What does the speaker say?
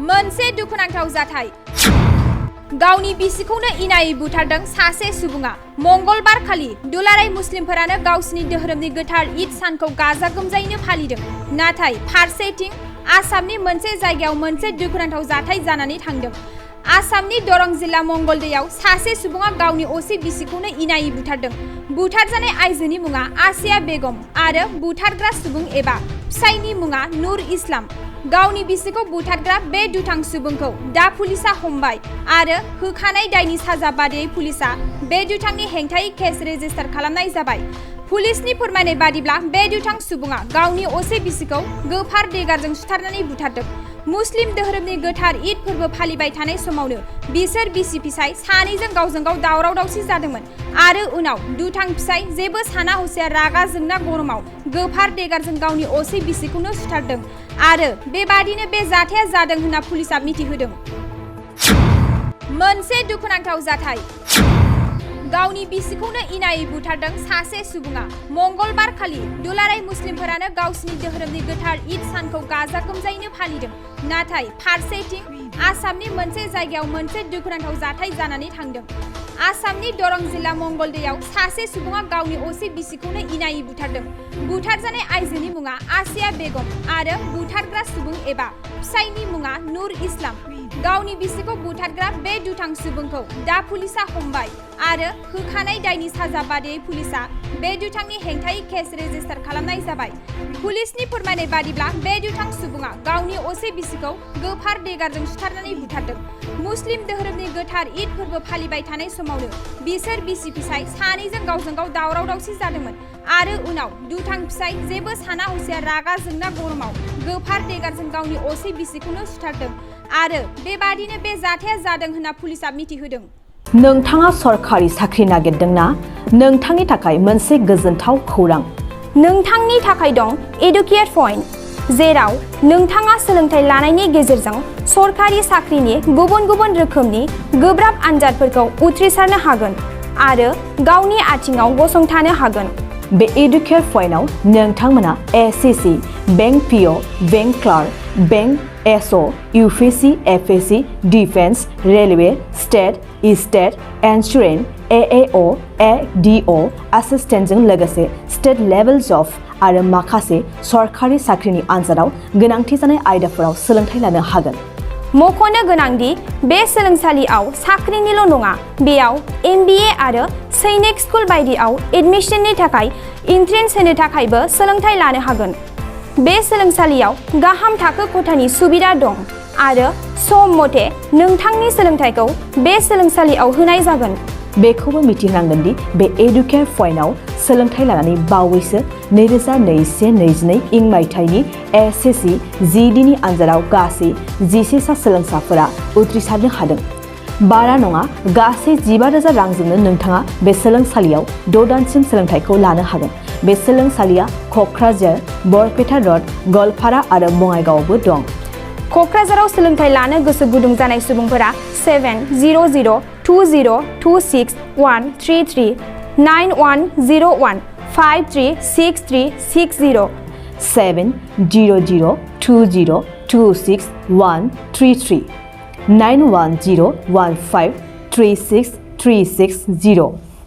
मोनसे दुखुनांथाव जाथाय गावनि बिसिखौनो इनायै बुथारदों सासे सुबुङा मंगलबार खालि दुलाराय मुस्लिमफोरानो गावसिनि धोरोमनि गोथार ईद सानखौ गाजा गोमजायैनो फालिदों नाथाय फारसेथिं आसामनि मोनसे जायगायाव मोनसे दुखुनांथाव जाथाय जानानै थांदों आसामनि दरं जिल्ला मंगलदैयाव सासे सुबुङा गावनि असे बिसिखौनो इनायै बुथारदों बुथारजानाय आइजोनि मुङा आसिया बेगम आरो बुथारग्रा सुबुं एबा फिसायनि मुङा नुर इस्लाम गावनि बिसिखौ बुथारग्रा बे दुथां सुबुंखौ दा पुलिसा हमबाय आरो होखानाय दायनि साजा बादियै पुलिसा बे दुथांनि हेंथायै केस रेजिस्टार खालामनाय जाबाय पुलिसनि फोरमायनाय बादिब्ला बे दुथां सुबुङा गावनि असे बिसिखौ गोफार देगारजों सुथारनानै बुथारदों मुस्लिम धोरोमनि गोथार ईद फोरबो फालिबाय थानाय समावनो बिसोर बिसि फिसाय सानैजों गावजों गाव दावराव दावसि जादोंमोन आरो उनाव दुथां फिसाय जेबो साना हसिया रागा जोंना गरमाव गोफार देगारजों गावनि असे बिसिखौनो सुथारदों आरो बेबादिनो बे जाथाया जादों होनना पुलिसा मिथिहोदों मोनसे दुखुनांथाव जाथाय गावनि बिसिखौनो इनायै बुथारदों सासे सुबुङा मंगलबार खालि दुलाराय मुस्लिमफोरानो गावसिनि धोरोमनि गोथार ईद सानखौ गाजा गोमजायैनो फालिदों नाथाय फारसेथिं आसामनि मोनसे जायगायाव मोनसे दुखुनांथाव जाथाय जानानै थांदों आसामनि दरं जिल्ला मंगलदैयाव सासे सुबुङा गावनि असे बिसिखौनो इनायै बुथारदों बुथारजानाय आइजोनि मुङा आसिया बेगम आरो बुथारग्रा सुबुं एबा फिसायनि मुङा नुर इस्लाम गावनि बिसिखौ बुथारग्रा बे दुथां सुबुंखौ दा पुलिसा हमबाय आरो होखानाय दायनि साजा बादियै पुलिसा बे दुथांनि हेंथायै केस रेजिस्टार खालामनाय जाबाय पुलिसनि फोरमायनाय बादिब्ला बे दुथां सुबुङा गावनि असे बिसिखौ गोफार देगारजों सुथारनानै बुथारदों मुस्लिम धोरोमनि गोथार ईद फोरबो फालिबाय थानाय समावनो बिसोर बिसि फिसाय सानैजों गावजों गाव दावराव दावसि जादोंमोन आरो उनाव दुथां फिसाय जेबो साना हसिया रागा जोंना गरमाव गोफार देगारजों गावनि असे बिसिखौनो सुथारदों आरो बेबादिनो बे जाथाया जादों होनना पुलिसा मिथिहोदों नोंथाङा सरकारि साख्रि नागिरदोंना नोंथांनि थाखाय मोनसे गोजोनथाव खौरां नोंथांनि थाखाय दं एडुकेट पइन्ट जेराव नोंथाङा सोलोंथाइ लानायनि गेजेरजों सरकारि साख्रिनि गुबुन गुबुन रोखोमनि गोब्राब आनजादफोरखौ उथ्रिसारनो हागोन आरो गावनि आथिङाव गसंथानो हागोन बे एडुकेट पइन्टआव नोंथांमोना SSC bank PO bank clerk bank SO UPSC FSC defence railway state insurance AO ADO एसिस्टेन्टजों लोगोसे स्टेट लेभेल जब आरो माखासे सरकारि साख्रिनि आनजादाव गोनांथि जानाय आयदाफोराव सोलोंथाइ लानो हागोन मख'नो गोनांदि बे सोलोंसालियाव साख्रिनिल' नङा बेयाव एमबिए आरो सैनिक स्कुल बायदियाव एडमिशननि थाखाय एन्ट्रेन्स होनो थाखायबो सोलोंथाइ लानो हागोन बे सोलोंसालियाव गाहाम थाखो खथानि सुबिदा दं आरो सम मथे नोंथांनि सोलोंथाइखौ बे सोलोंसालियाव होनाय जागोन बेखौबो मिथिनांगोन दि बे एडुकेट पइन्टआव सोलोंथाइ लानानै बावैसो 2021-22 इं मायथाइनि एसएससि जिडिनि आनजादाव गासै 11 सा सोलोंसाफोरा उथ्रिसारनो हादों बारा नङा गासै 15,000 रांजोंनो नोंथाङा बे सोलोंसालियाव 6 दानसिम सोलोंथाइखौ लानो हागोन बे सोलोंसालिया क'क्राझार बरपेटा रड गवालपारा आरो बङाइगावआवबो दं क'क्राझाराव सोलोंथाइ लानो गोसो गुदुं जानाय सुबुंफोरा 70020261333 9101 536360 70020261333 9101536360